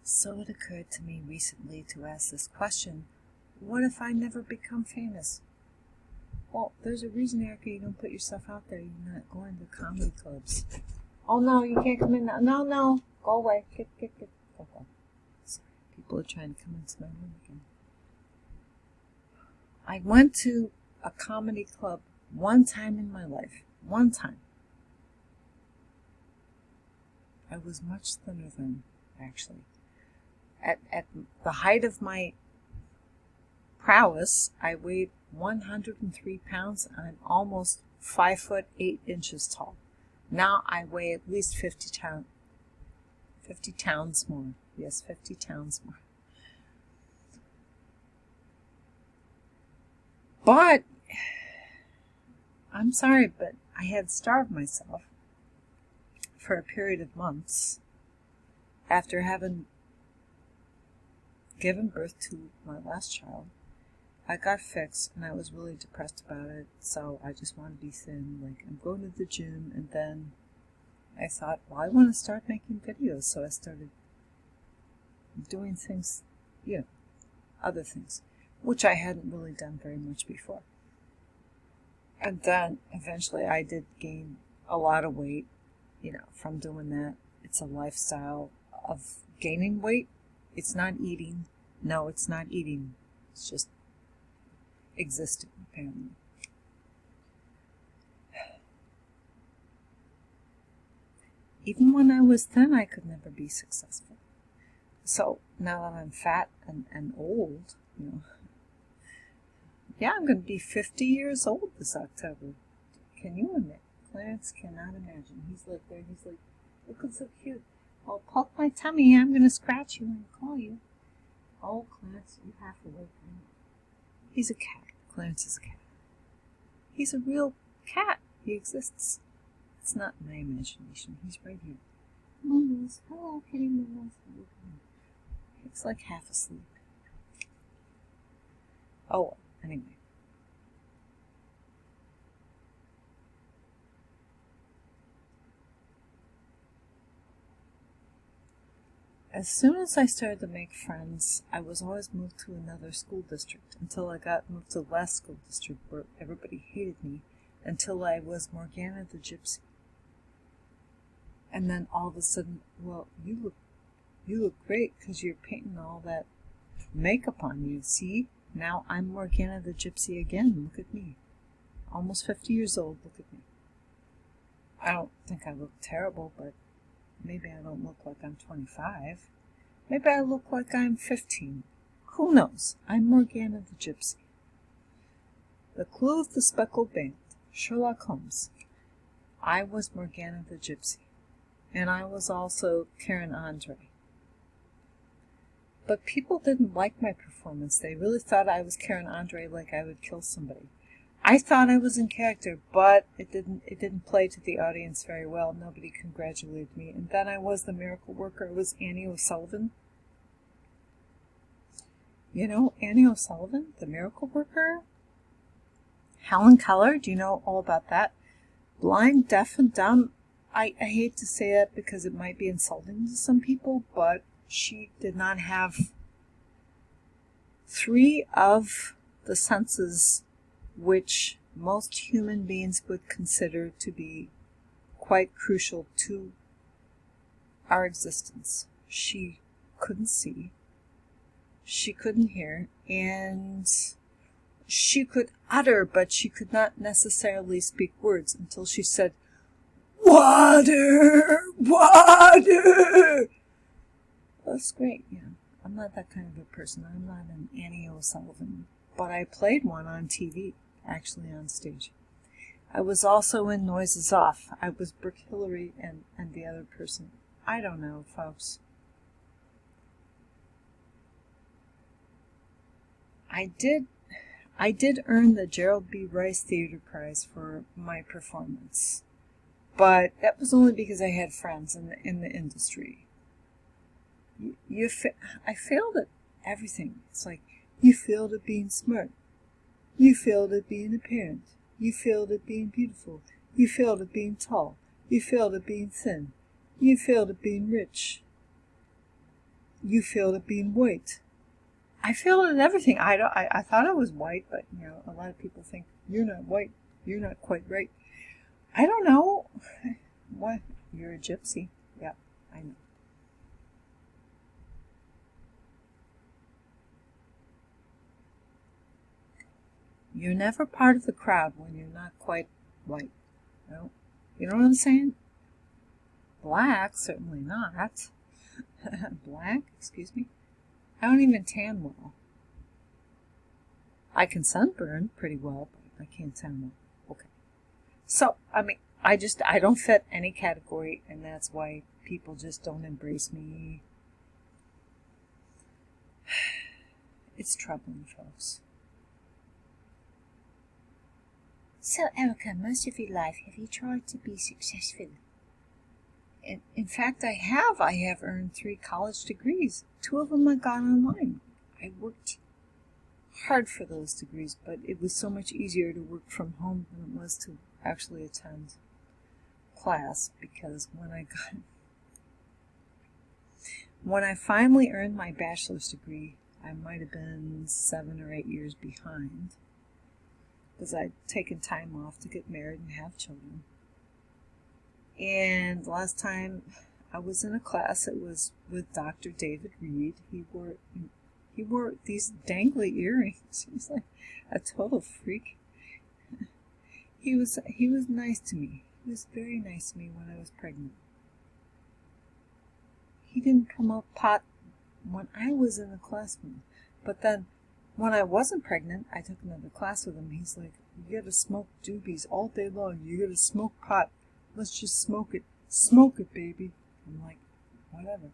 So it occurred to me recently to ask this question, what if I never become famous? Well, there's a reason, Erica, you don't put yourself out there. You're not going to comedy clubs. Oh, no, you can't come in now. No, no, go away. Get. Go. Sorry, people are trying to come into my room again. I went to a comedy club one time in my life. One time. I was much thinner then, actually. At the height of my prowess, I weighed 103 pounds and I'm almost 5'8" tall. Now I weigh at least 50 pounds more. Yes, 50 pounds more. But, I'm sorry, but I had starved myself for a period of months after having given birth to my last child. I got fixed and I was really depressed about it, so I just wanted to be thin. Like, I'm going to the gym, and then I thought, well, I want to start making videos, so I started doing things, other things, which I hadn't really done very much before. And then eventually I did gain a lot of weight, from doing that. It's a lifestyle of gaining weight. It's not eating. No, it's not eating. It's just existing, apparently. Even when I was thin, I could never be successful. So now that I'm fat and old, yeah, I'm going to be 50 years old this October. Can you admit? Clarence cannot imagine. He's like there. He's like, looking so cute. I'll poke my tummy. I'm going to scratch you and call you. Oh, Clarence, you half awake. He's a cat. Clarence is a cat. He's a real cat. He exists. It's not my imagination. He's right here. Moose. Hello, kitty Moose. He's like half asleep. Oh, anyway. As soon as I started to make friends, I was always moved to another school district until I got moved to the last school district where everybody hated me, until I was Morgana the Gypsy. And then all of a sudden, well, you look great because you're painting all that makeup on you. See, now I'm Morgana the Gypsy again. Look at me. Almost 50 years old. Look at me. I don't think I look terrible, but maybe I don't look like I'm 25. Maybe I look like I'm 15. Who knows? I'm Morgana the Gypsy. The Clue of the Speckled Band. Sherlock Holmes. I was Morgana the Gypsy. And I was also Karen Andre. But people didn't like my performance. They really thought I was Karen Andre, like I would kill somebody. I thought I was in character, but it didn't play to the audience very well. Nobody congratulated me. And then I was the miracle worker. I was Annie O'Sullivan. You know Annie O'Sullivan, the miracle worker? Helen Keller, do you know all about that? Blind, deaf, and dumb. I hate to say that because it might be insulting to some people, but she did not have 3 of the senses which most human beings would consider to be quite crucial to our existence. She couldn't see, she couldn't hear, and she could utter, but she could not necessarily speak words until she said, "Water! Water!" That's great, yeah. I'm not that kind of a person. I'm not an Annie O'Sullivan, but I played one on TV, actually on stage. I was also in Noises Off. I was Brooke Hillary and the other person. I don't know, folks. I did earn the Gerald B. Rice Theater Prize for my performance, but that was only because I had friends in the industry. I failed at everything. It's like, you failed at being smart. You failed at being a parent. You failed at being beautiful. You failed at being tall. You failed at being thin. You failed at being rich. you failed at being white. I failed at everything. I thought I was white, but a lot of people think you're not white. You're not quite right. I don't know. What? You're a gypsy. Yeah, I know. You're never part of the crowd when you're not quite white. No. You know what I'm saying? Black, certainly not. Black? Excuse me? I don't even tan well. I can sunburn pretty well, but I can't tan well. Okay. So, I don't fit any category, and that's why people just don't embrace me. It's troubling, folks. So, Erica, most of your life, have you tried to be successful? In fact, I have. I have earned 3 college degrees. 2 of them I got online. I worked hard for those degrees, but it was so much easier to work from home than it was to actually attend class, because when I finally earned my bachelor's degree, I might have been 7 or 8 years behind, because I'd taken time off to get married and have children. And last time I was in a class, it was with Dr. David Reed. He wore these dangly earrings. He's like a total freak. He was nice to me. He was very nice to me when I was pregnant. He didn't promote pot when I was in the class with him. But then when I wasn't pregnant, I took another class with him. He's like, you gotta smoke doobies all day long. You gotta smoke pot. Let's just smoke it. Smoke it, baby. I'm like, whatever.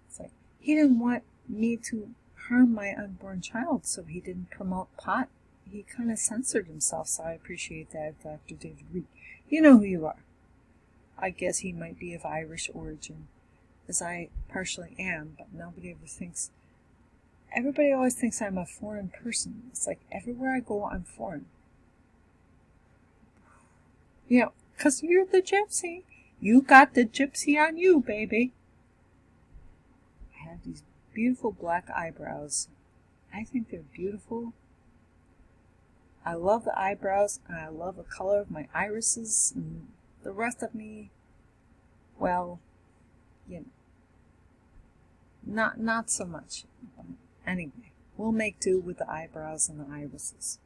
It's like, he didn't want me to harm my unborn child, so he didn't promote pot. He kind of censored himself, so I appreciate that, Dr. David Reed. You know who you are. I guess he might be of Irish origin, as I partially am, but nobody ever thinks... Everybody always thinks I'm a foreign person. It's like, everywhere I go, I'm foreign. 'Cause you're the gypsy. You got the gypsy on you, baby. I have these beautiful black eyebrows. I think they're beautiful. I love the eyebrows, and I love the color of my irises, and the rest of me, well, not so much. But anyway, we'll make do with the eyebrows and the irises.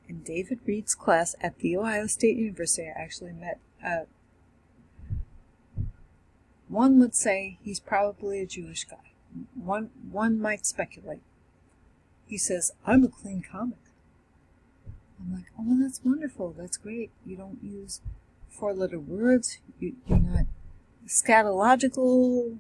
In David Reed's class at The Ohio State University, I actually met one would say he's probably a Jewish guy. One might speculate. He says, I'm a clean comic. I'm like, oh, that's wonderful. That's great. You don't use 4-letter words. You're not scatological.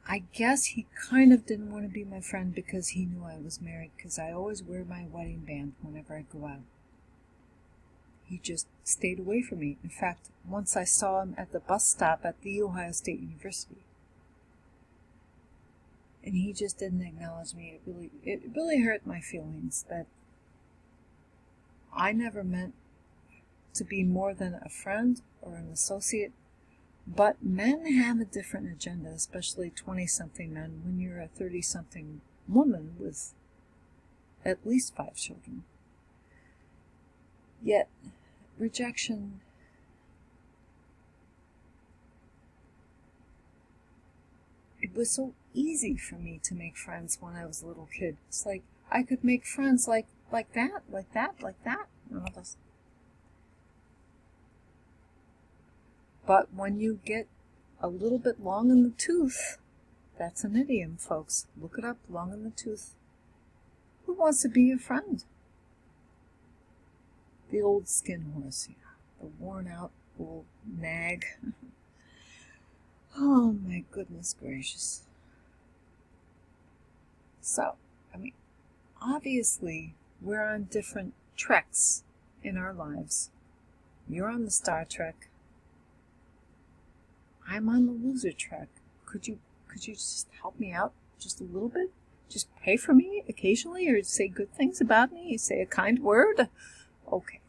I guess he kind of didn't want to be my friend because he knew I was married, because I always wear my wedding band whenever I go out. He just stayed away from me. In fact, once I saw him at the bus stop at The Ohio State University, and he just didn't acknowledge me. It really hurt my feelings that I never meant to be more than a friend or an associate. But men have a different agenda, especially 20-something men, when you're a 30-something woman with at least 5 children. Yet, rejection... It was so easy for me to make friends when I was a little kid. It's like I could make friends like that. But when you get a little bit long in the tooth, that's an idiom, folks. Look it up, long in the tooth. Who wants to be your friend? The old skin horse, the worn out old nag. Oh my goodness gracious. So, obviously we're on different treks in our lives. You're on the Star Trek. I'm on the loser trek. Could you just help me out just a little bit? Just pray for me occasionally or say good things about me, say a kind word. Okay.